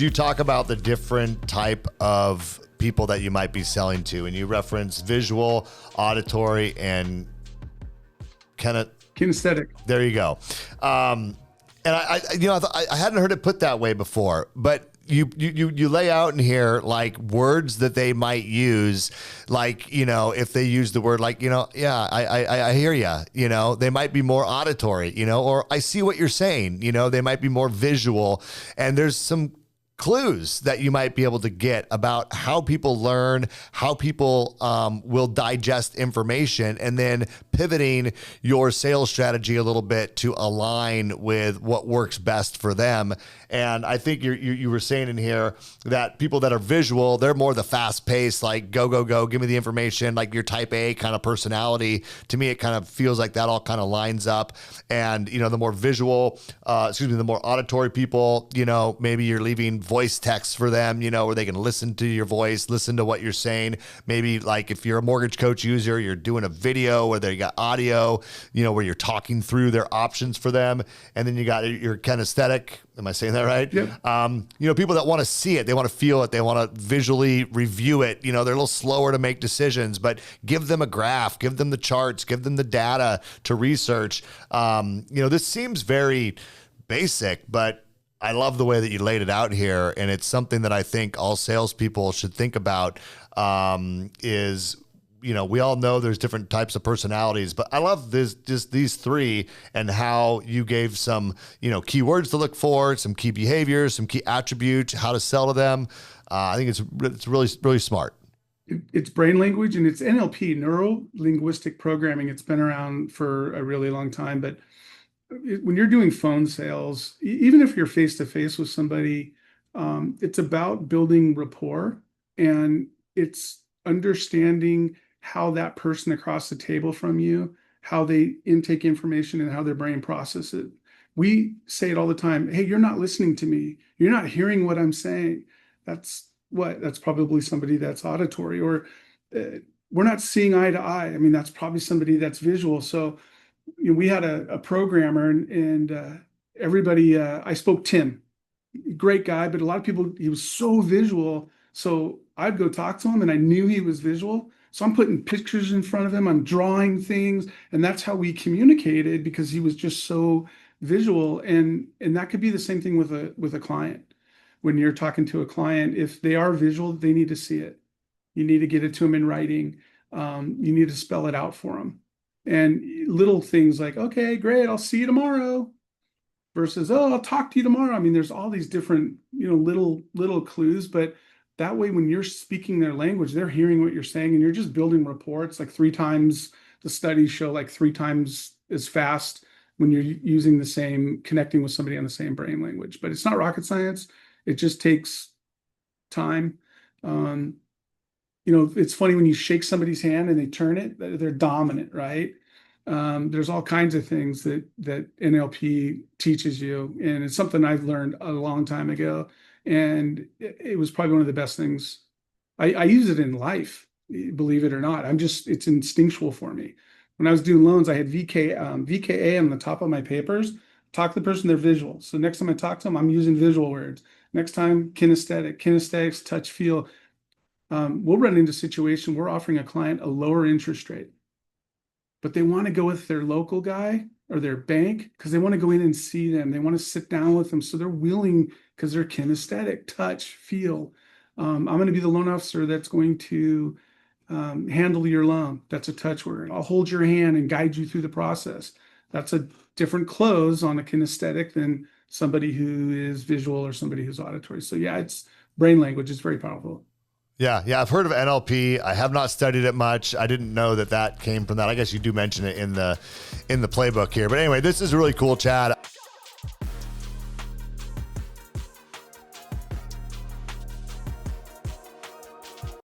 You talk about the different type of people that you might be selling to, and you reference visual, auditory, and kinesthetic. There you go. And I hadn't heard it put that way before, but you lay out in here like words that they might use, like, if they use the word like, I hear you, they might be more auditory, or I see what you're saying, they might be more visual, and there's some clues that you might be able to get about how people learn, how people will digest information, and then pivoting your sales strategy a little bit to align with what works best for them. And I think you were saying in here that people that are visual, they're more the fast paced, like go, go, go, give me the information, like your type A kind of personality. To me, it kind of feels like that all kind of lines up. And, the more visual, the more auditory people, maybe you're leaving voice texts for them, where they can listen to your voice, listen to what you're saying. Maybe like if you're a mortgage coach user, you're doing a video where they got audio, where you're talking through their options for them. And then you got your kinesthetic. Am I saying that right? Yep. People that want to see it, they want to feel it, they want to visually review it. They're a little slower to make decisions, but give them a graph, give them the charts, give them the data to research. This seems very basic, but I love the way that you laid it out here. And it's something that I think all salespeople should think about, is we all know there's different types of personalities, but I love these three and how you gave some, key words to look for, some key behaviors, some key attributes, how to sell to them. I think it's really, really smart. It's brain language, and it's NLP, neuro linguistic programming. It's been around for a really long time, but when you're doing phone sales, even if you're face to face with somebody, it's about building rapport, and it's understanding how that person across the table from you, how they intake information and how their brain processes it. We say it all the time. Hey, you're not listening to me. You're not hearing what I'm saying. That's probably somebody that's auditory, or we're not seeing eye to eye. I mean, that's probably somebody that's visual. So we had a programmer, and everybody, I spoke Tim, great guy, but a lot of people, he was so visual. So I'd go talk to him and I knew he was visual. So I'm putting pictures in front of him, I'm drawing things, and that's how we communicated, because he was just so visual. And that could be the same thing with a client. When you're talking to a client, if they are visual, they need to see it. You need to get it to them in writing. You need to spell it out for them. And little things like, okay, great, I'll see you tomorrow, versus, oh, I'll talk to you tomorrow. I mean, there's all these different, little clues, but that way, when you're speaking their language, they're hearing what you're saying, and you're just building rapport. It's like 3 times, the studies show, like 3 times as fast when you're connecting with somebody on the same brain language. But it's not rocket science. It just takes time. It's funny when you shake somebody's hand and they turn it, they're dominant, right? There's all kinds of things that NLP teaches you, and it's something I've learned a long time ago. And it was probably one of the best things. I use it in life, believe it or not. It's instinctual for me. When I was doing loans, I had VKA on the top of my papers. Talk to the person, they're visual. So next time I talk to them, I'm using visual words. Next time, kinesthetics, touch, feel. We'll run into a situation, we're offering a client a lower interest rate, but they want to go with their local guy or their bank because they want to go in and see them. They want to sit down with them. So they're willing, because they're kinesthetic, touch, feel. I'm going to be the loan officer that's going to handle your loan. That's a touch word. I'll hold your hand and guide you through the process. That's a different close on a kinesthetic than somebody who is visual or somebody who's auditory. So yeah, it's brain language. It's very powerful. Yeah. I've heard of NLP. I have not studied it much. I didn't know that came from that. I guess you do mention it in the playbook here. But anyway, this is really cool, Chad.